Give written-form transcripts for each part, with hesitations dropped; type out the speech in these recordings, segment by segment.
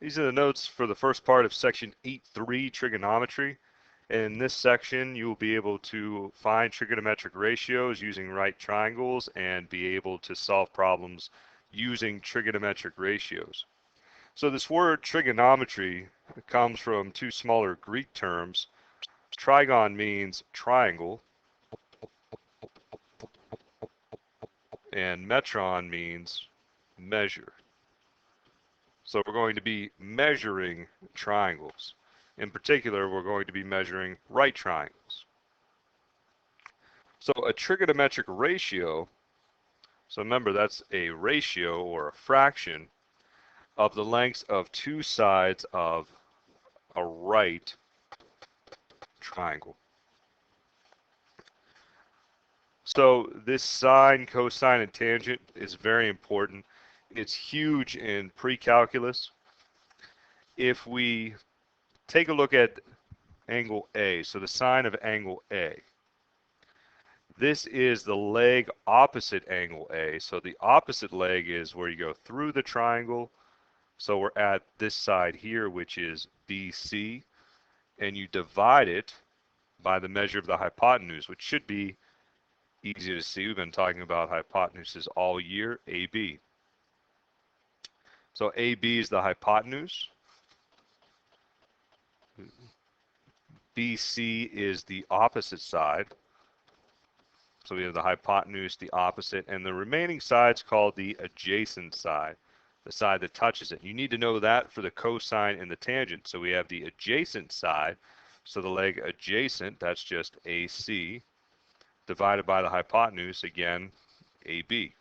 These are the notes for the first part of section 8.3 trigonometry. In this section, you will be able to find trigonometric ratios using right triangles and be able to solve problems using trigonometric ratios. So this word trigonometry comes from two smaller Greek terms. Trigon means triangle, and metron means measure. So we're going to be measuring triangles. In particular, we're going to be measuring right triangles. So a trigonometric ratio, so remember that's a ratio or a fraction of the lengths of two sides of a right triangle. So this sine, cosine, and tangent is very important. It's huge in pre-calculus. If we take a look at angle A, so the sine of angle A, this is the leg opposite angle A. So the opposite leg is where you go through the triangle. So we're at this side here, which is BC, and you divide it by the measure of the hypotenuse, which should be easy to see. We've been talking about hypotenuses all year, AB. So AB is the hypotenuse. BC is the opposite side. So we have the hypotenuse, the opposite, and the remaining side's called the adjacent side, the side that touches it. You need to know that for the cosine and the tangent. So we have the adjacent side. So the leg adjacent, that's just AC, divided by the hypotenuse, again, AB.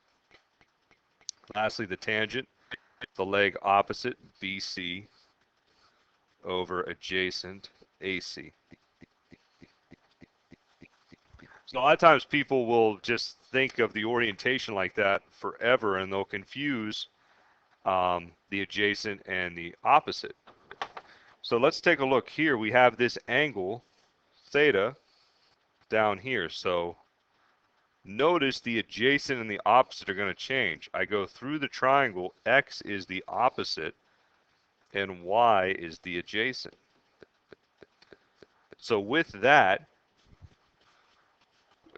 Lastly, the tangent, the leg opposite, BC, over adjacent, AC. So a lot of times people will just think of the orientation like that forever, and they'll confuse the adjacent and the opposite. So let's take a look here. We have this angle, theta, down here. So notice the adjacent and the opposite are going to change. I go through the triangle, x is the opposite, and y is the adjacent. So with that,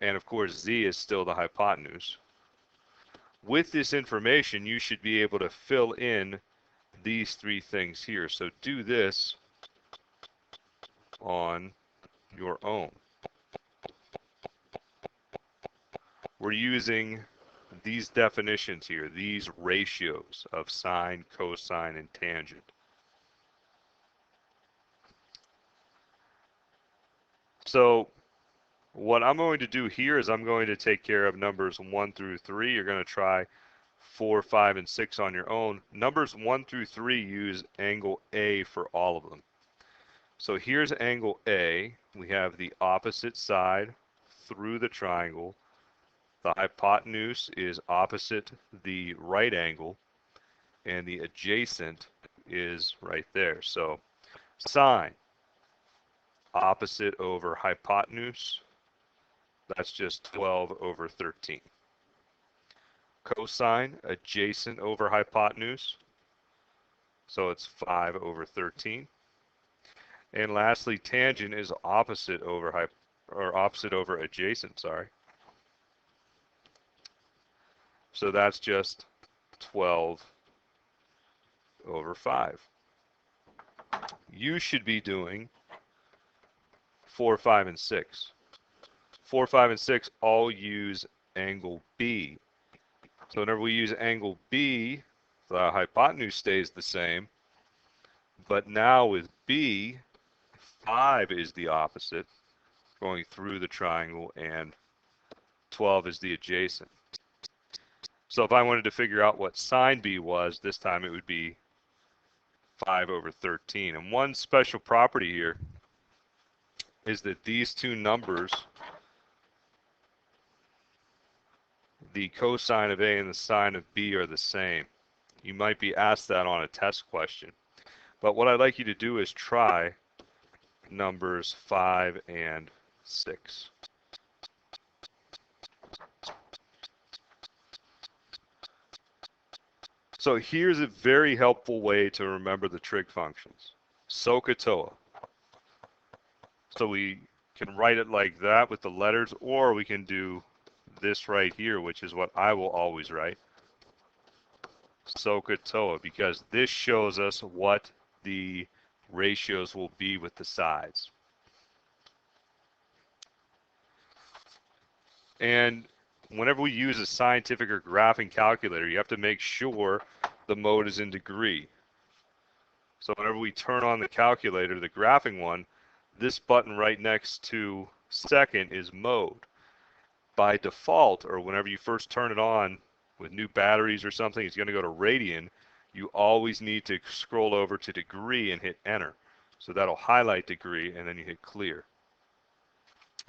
and of course z is still the hypotenuse, with this information you should be able to fill in these three things here. So do this on your own. We're using these definitions here, these ratios of sine, cosine, and tangent. So what I'm going to do here is I'm going to take care of numbers 1 through 3. You're going to try 4, 5, and 6 on your own. Numbers 1 through 3 use angle A for all of them. So here's angle A. We have the opposite side through the triangle. The hypotenuse is opposite the right angle, and the adjacent is right there. So sine, opposite over hypotenuse, that's just 12 over 13. Cosine, adjacent over hypotenuse, so it's 5 over 13. And lastly, tangent is opposite over adjacent, sorry. So that's just 12 over 5. You should be doing 4, 5, and 6. 4, 5, and 6 all use angle B. So whenever we use angle B, the hypotenuse stays the same. But now with B, 5 is the opposite, going through the triangle, and 12 is the adjacent. So if I wanted to figure out what sine B was, this time it would be 5 over 13. And one special property here is that these two numbers, the cosine of A and the sine of B, are the same. You might be asked that on a test question. But what I'd like you to do is try numbers 5 and 6. So here's a very helpful way to remember the trig functions. Sohcahtoa. So we can write it like that with the letters, or we can do this right here, which is what I will always write. Sohcahtoa, because this shows us what the ratios will be with the sides. And whenever we use a scientific or graphing calculator, you have to make sure the mode is in degree. So whenever we turn on the calculator, the graphing one, this button right next to second is mode. By default, or whenever you first turn it on with new batteries or something, it's going to go to radian. You always need to scroll over to degree and hit enter. So that'll highlight degree, and then you hit clear.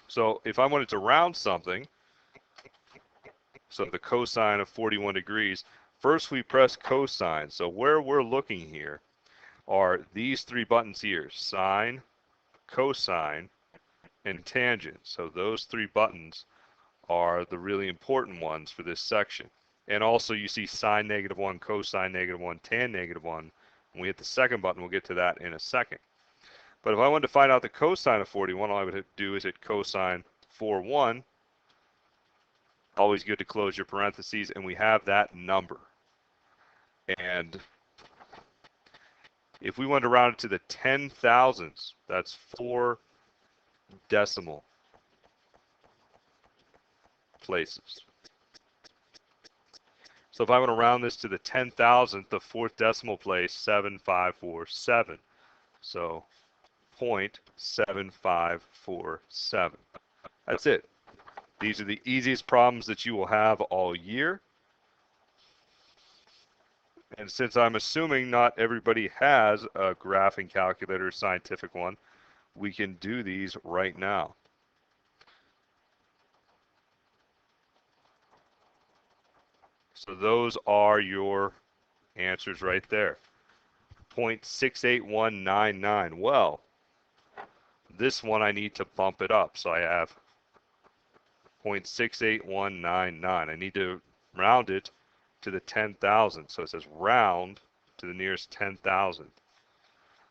So if I wanted to round something, so the cosine of 41 degrees, first we press cosine. So where we're looking here are these three buttons here: sine, cosine, and tangent. So those three buttons are the really important ones for this section. And also you see sine -1, cosine -1, tan -1. When we hit the second button, we'll get to that in a second. But if I wanted to find out the cosine of 41, all I would do is hit cosine 41. Always good to close your parentheses, and we have that number. And if we wanted to round it to the 10,000ths, that's 4 decimal places. So if I want to round this to the 10,000th, the 4th decimal place, 7547. So 0.7547. That's it. These are the easiest problems that you will have all year. And since I'm assuming not everybody has a graphing calculator, scientific one, we can do these right now. So those are your answers right there. 0.68199. Well, this one I need to bump it up. So I have 0.68199. I need to round it to the 10,000. So it says round to the nearest 10,000.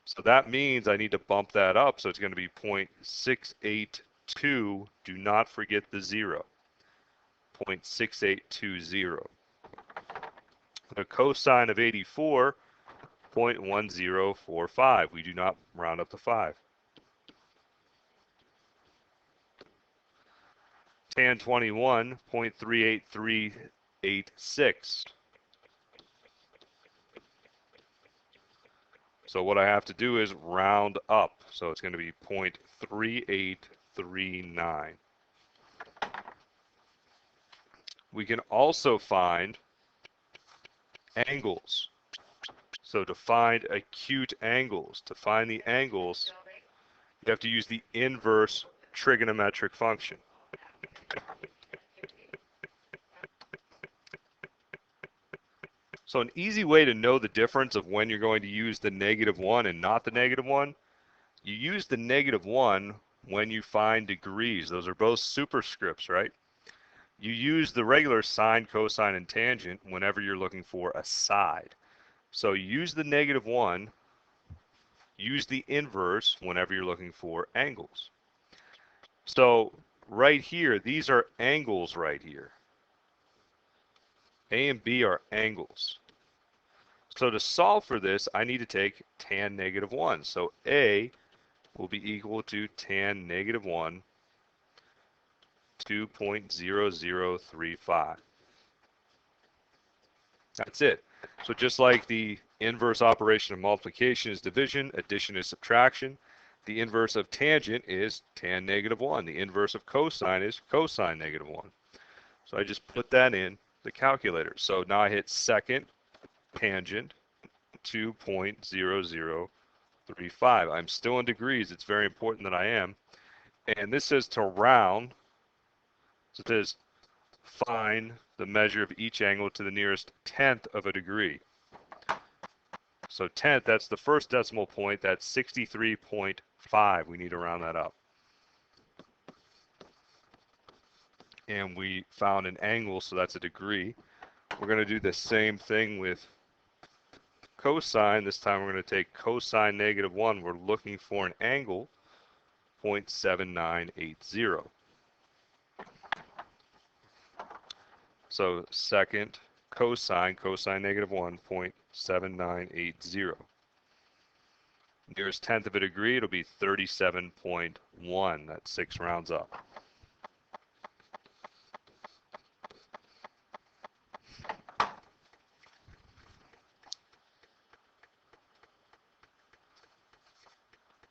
So that means I need to bump that up. So it's going to be 0.682. Do not forget the 0. 0.6820. The cosine of 84, 0.1045. We do not round up to 5. Tan 21, 0.38386. So what I have to do is round up. So it's going to be 0.3839. We can also find angles. So to find acute angles, to find the angles, you have to use the inverse trigonometric function. So an easy way to know the difference of when you're going to use the -1 and not the -1, you use the -1 when you find degrees. Those are both superscripts, right? You use the regular sine, cosine, and tangent whenever you're looking for a side. So use the -1, use the inverse whenever you're looking for angles. So right here, these are angles right here. A and B are angles. So to solve for this, I need to take tan -1. So A will be equal to tan -1, 2.0035. That's it. So just like the inverse operation of multiplication is division, addition is subtraction, the inverse of tangent is tan -1. The inverse of cosine is cosine -1. So I just put that in the calculator. So now I hit second tangent, 2.0035. I'm still in degrees. It's very important that I am. And this says to round. So it says find the measure of each angle to the nearest tenth of a degree. So tenth, that's the first decimal point. That's 63.5. We need to round that up. And we found an angle, so that's a degree. We're going to do the same thing with cosine. This time we're going to take cosine -1. We're looking for an angle, 0.7980. So second cosine -1, 0.7980. Nearest tenth of a degree, it'll be 37.1. That's 6 rounds up.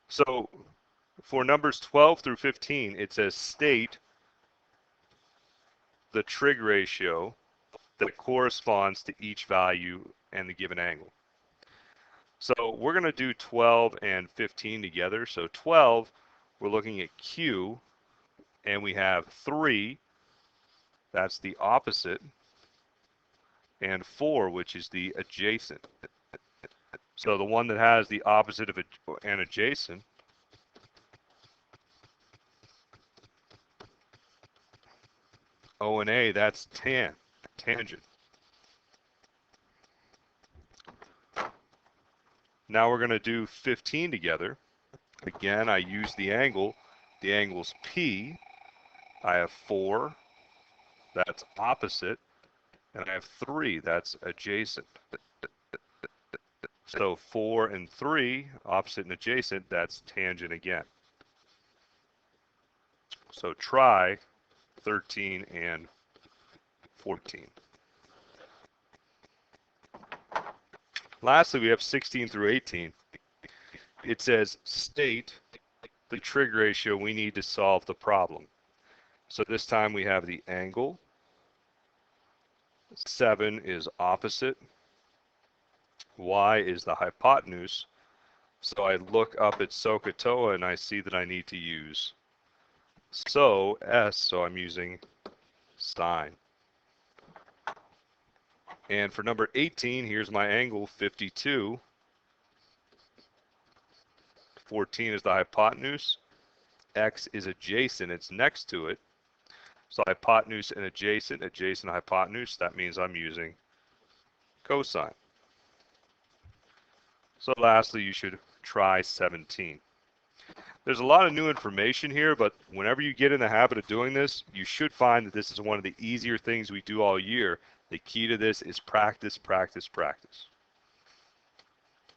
So for numbers 12 through 15, it says state the trig ratio that corresponds to each value and the given angle. So we're going to do 12 and 15 together. So 12, we're looking at Q, and we have 3, that's the opposite, and 4, which is the adjacent. So the one that has the opposite of an adjacent O and A, that's tangent. Now we're going to do 15 together. Again, I use the angle. The angle's P. I have 4, that's opposite, and I have 3, that's adjacent. So 4 and 3, opposite and adjacent, that's tangent again. So try 13 and 14. Lastly, we have 16 through 18. It says state the trig ratio we need to solve the problem. So this time we have the angle. 7 is opposite. Y is the hypotenuse. So I look up at Sohcahtoa and I see that I need to use S, so I'm using sine. And for number 18, here's my angle, 52. 14 is the hypotenuse. X is adjacent, it's next to it. So hypotenuse and adjacent, hypotenuse, that means I'm using cosine. So lastly, you should try 17. There's a lot of new information here, but whenever you get in the habit of doing this, you should find that this is one of the easier things we do all year. The key to this is practice, practice, practice.